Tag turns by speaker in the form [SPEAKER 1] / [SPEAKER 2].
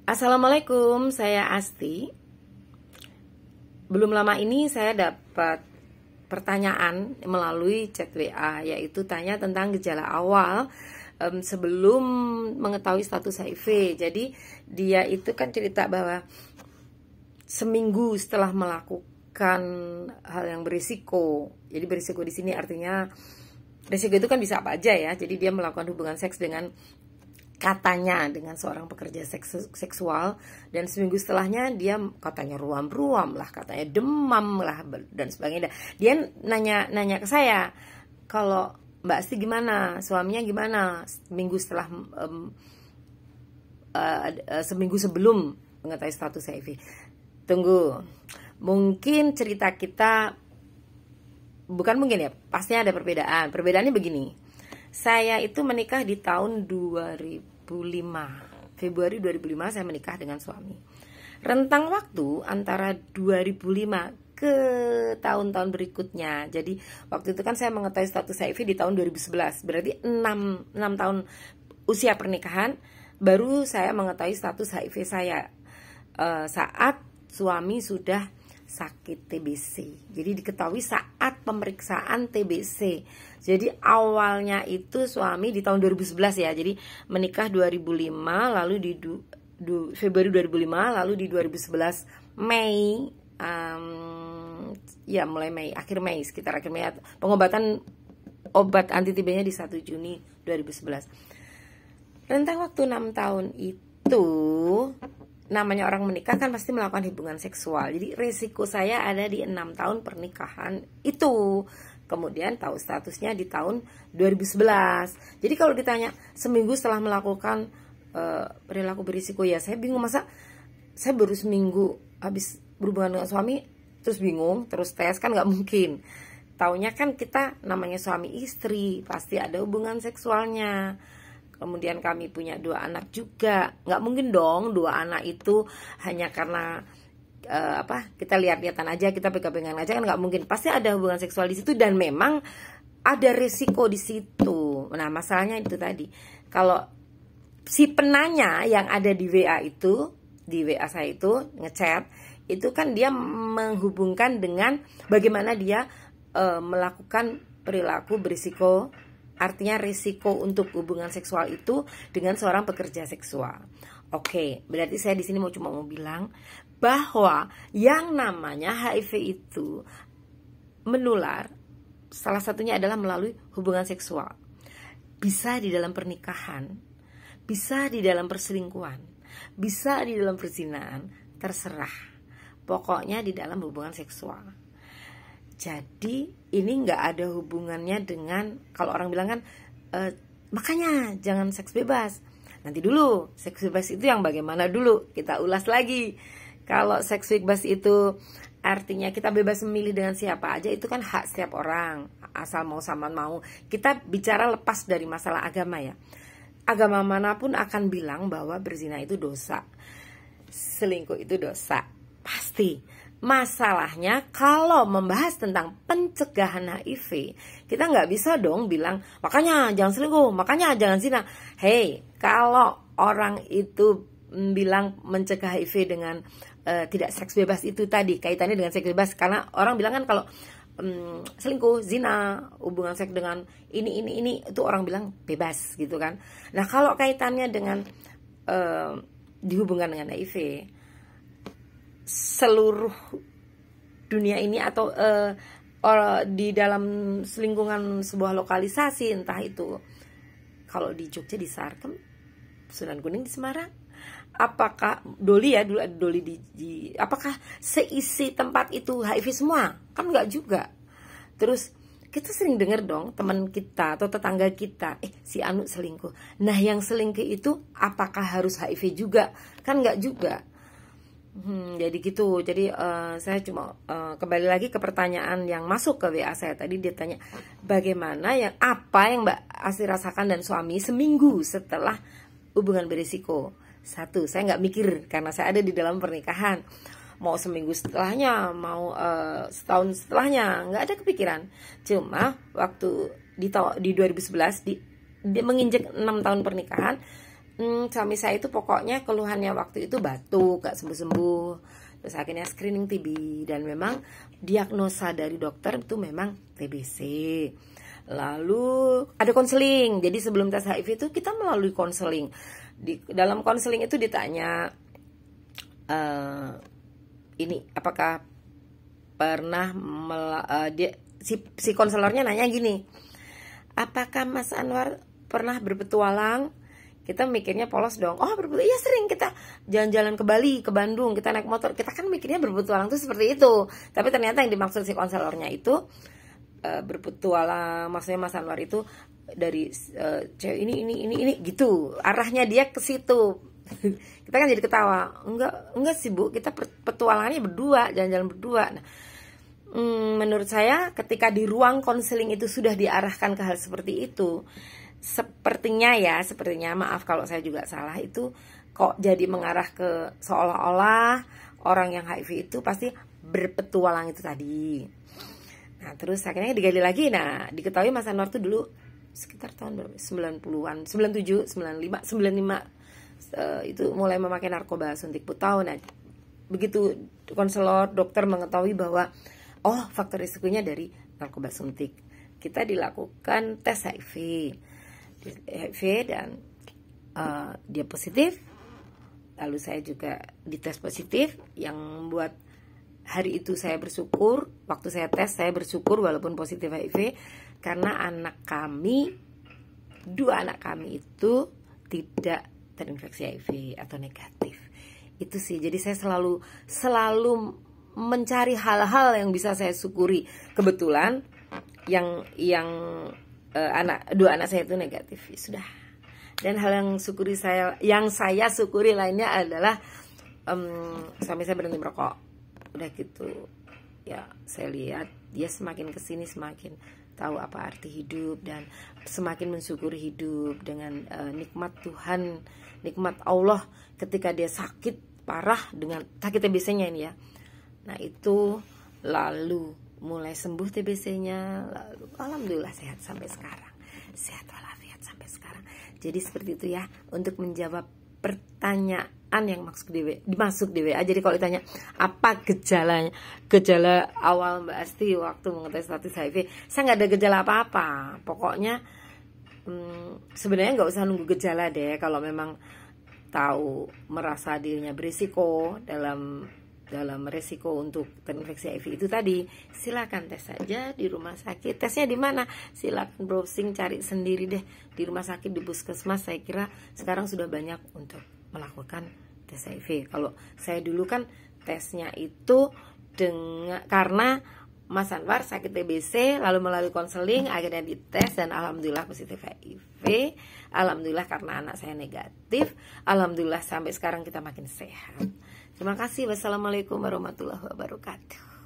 [SPEAKER 1] Assalamualaikum, saya Asti. Belum lama ini saya dapat pertanyaan melalui chat WA, yaitu tanya tentang gejala awal sebelum mengetahui status HIV. Jadi dia itu kan cerita bahwa seminggu setelah melakukan hal yang berisiko. Jadi berisiko di sini artinya risiko itu kan bisa apa aja ya. Jadi dia melakukan hubungan seks dengan katanya seorang pekerja seksual, dan seminggu setelahnya dia katanya ruam-ruam lah, katanya demam lah dan sebagainya. Dia nanya ke saya, kalau Mbak Asti gimana, suaminya gimana seminggu sebelum mengetahui status HIV. Tunggu, mungkin cerita kita pastinya ada perbedaan. Perbedaannya begini. Saya itu menikah di tahun 2005. Februari 2005 saya menikah dengan suami. Rentang waktu antara 2005 ke tahun-tahun berikutnya. Jadi waktu itu kan saya mengetahui status HIV di tahun 2011. Berarti 6 tahun usia pernikahan baru saya mengetahui status HIV saya. Saat suami sudah sakit TBC. Jadi diketahui saat pemeriksaan TBC. Jadi awalnya itu suami di tahun 2011 ya. Jadi menikah 2005, lalu di Februari 2005, lalu di 2011 Mei, mulai Mei, sekitar akhir Mei, pengobatan obat anti TB-nya di 1 Juni 2011. Rentang waktu 6 tahun itu, namanya orang menikah kan pasti melakukan hubungan seksual. Jadi resiko saya ada di 6 tahun pernikahan itu. Kemudian tahu statusnya di tahun 2011. Jadi kalau ditanya seminggu setelah melakukan perilaku berisiko, ya saya bingung. Masa saya baru seminggu habis berhubungan dengan suami terus bingung, terus tes, kan nggak mungkin. Taunya kan kita namanya suami istri pasti ada hubungan seksualnya. Kemudian kami punya 2 anak juga. Nggak mungkin dong 2 anak itu hanya karena kita lihat-lihatan aja, kita pegang-pegang aja, kan nggak mungkin. Pasti ada hubungan seksual di situ, dan memang ada risiko di situ. Nah, masalahnya itu tadi. Kalau si penanya yang ada di WA itu, di WA saya itu ngechat, itu kan dia menghubungkan dengan bagaimana dia melakukan perilaku berisiko. Artinya risiko untuk hubungan seksual itu dengan seorang pekerja seksual. Oke, berarti saya di sini cuma mau bilang bahwa yang namanya HIV itu menular, salah satunya adalah melalui hubungan seksual. Bisa di dalam pernikahan, bisa di dalam perselingkuhan, bisa di dalam perzinahan, terserah. Pokoknya di dalam hubungan seksual. Jadi ini nggak ada hubungannya dengan, kalau orang bilang kan makanya jangan seks bebas. Nanti dulu, seks bebas itu yang bagaimana dulu, kita ulas lagi. Kalau seks bebas itu artinya kita bebas memilih dengan siapa aja, itu kan hak setiap orang, asal mau sama mau. Kita bicara lepas dari masalah agama ya. Agama manapun akan bilang bahwa berzina itu dosa, selingkuh itu dosa, pasti. Masalahnya kalau membahas tentang pencegahan HIV, kita nggak bisa dong bilang makanya jangan selingkuh, makanya jangan zina. Hey, kalau orang itu bilang mencegah HIV dengan tidak seks bebas, itu tadi kaitannya dengan seks bebas. Karena orang bilang kan kalau selingkuh, zina, hubungan seks dengan ini itu orang bilang bebas gitu kan. Nah, kalau kaitannya dengan dihubungkan dengan HIV, seluruh dunia ini atau di dalam lingkungan sebuah lokalisasi, entah itu kalau di Jogja di Sarkem, Sunan Kuning di Semarang, apakah Doli ya, dulu ada Doli apakah seisi tempat itu HIV semua? Kan nggak juga. Terus kita sering dengar dong teman kita atau tetangga kita, si Anu selingkuh. Nah, yang selingkuh itu apakah harus HIV juga? Kan nggak juga. Jadi gitu. Jadi saya cuma kembali lagi ke pertanyaan yang masuk ke WA saya tadi. Dia tanya bagaimana apa yang Mbak Asti rasakan dan suami seminggu setelah hubungan berisiko. Satu, saya nggak mikir karena saya ada di dalam pernikahan. Mau seminggu setelahnya, mau setahun setelahnya, nggak ada kepikiran. Cuma waktu di 2011 menginjak 6 tahun pernikahan, suami saya itu pokoknya keluhannya waktu itu batuk, gak sembuh-sembuh. Terus akhirnya screening TB, dan memang diagnosa dari dokter itu memang TBC. Lalu ada konseling. Jadi sebelum tes HIV itu kita melalui konseling. Di dalam konseling itu ditanya ini apakah pernah si konselornya nanya gini, apakah Mas Anwar pernah berpetualang? Kita mikirnya polos dong. Oh, berpetualang. Iya, sering kita jalan-jalan ke Bali, ke Bandung, kita naik motor. Kita kan mikirnya berpetualang itu seperti itu. Tapi ternyata yang dimaksud si konselornya itu berpetualang, maksudnya Mas Anwar itu dari cewek ini gitu. Arahnya dia ke situ. Kita kan jadi ketawa. Enggak sih, Bu. Kita petualangannya berdua, jalan-jalan berdua. Nah, menurut saya ketika di ruang konseling itu sudah diarahkan ke hal seperti itu, sepertinya maaf kalau saya juga salah, itu kok jadi mengarah ke seolah-olah orang yang HIV itu pasti berpetualang itu tadi. Nah terus akhirnya digali lagi. Nah diketahui Mas Anwar itu dulu sekitar tahun 90-an 97, 95, 95 itu mulai memakai narkoba suntik putau. Nah begitu konselor dokter mengetahui bahwa oh faktor risikonya dari narkoba suntik, kita dilakukan tes HIV dan dia positif. Lalu saya juga dites positif, yang membuat hari itu saya bersyukur. Waktu saya tes saya bersyukur walaupun positif HIV, karena dua anak kami itu tidak terinfeksi HIV atau negatif. Itu sih, jadi saya selalu mencari hal-hal yang bisa saya syukuri. Kebetulan yang dua anak saya itu negatif, ya sudah. Dan hal yang saya syukuri lainnya adalah suami saya berhenti merokok. Udah gitu ya, saya lihat dia semakin kesini semakin tahu apa arti hidup dan semakin mensyukuri hidup dengan nikmat Tuhan, nikmat Allah ketika dia sakit parah dengan sakit TBC-nya ini ya. Nah itu lalu mulai sembuh TBC-nya, lalu alhamdulillah sehat sampai sekarang, sehat walafiat sampai sekarang. Jadi seperti itu ya, untuk menjawab pertanyaan yang dimasuk di WA. Jadi kalau ditanya apa gejala awal Mbak Asti waktu mengetahui status HIV, saya nggak ada gejala apa-apa. Pokoknya sebenarnya nggak usah nunggu gejala deh. Kalau memang tahu merasa dirinya berisiko dalam resiko untuk terinfeksi HIV itu tadi, silakan tes saja di rumah sakit. Tesnya di mana? Silakan browsing, cari sendiri deh di rumah sakit, di puskesmas. Saya kira sekarang sudah banyak untuk melakukan tes HIV. Kalau saya dulu kan tesnya itu karena Mas Anwar sakit TBC, lalu melalui konseling akhirnya dites dan alhamdulillah positif HIV. Alhamdulillah karena anak saya negatif. Alhamdulillah sampai sekarang kita makin sehat. Terima kasih. Wassalamualaikum warahmatullahi wabarakatuh.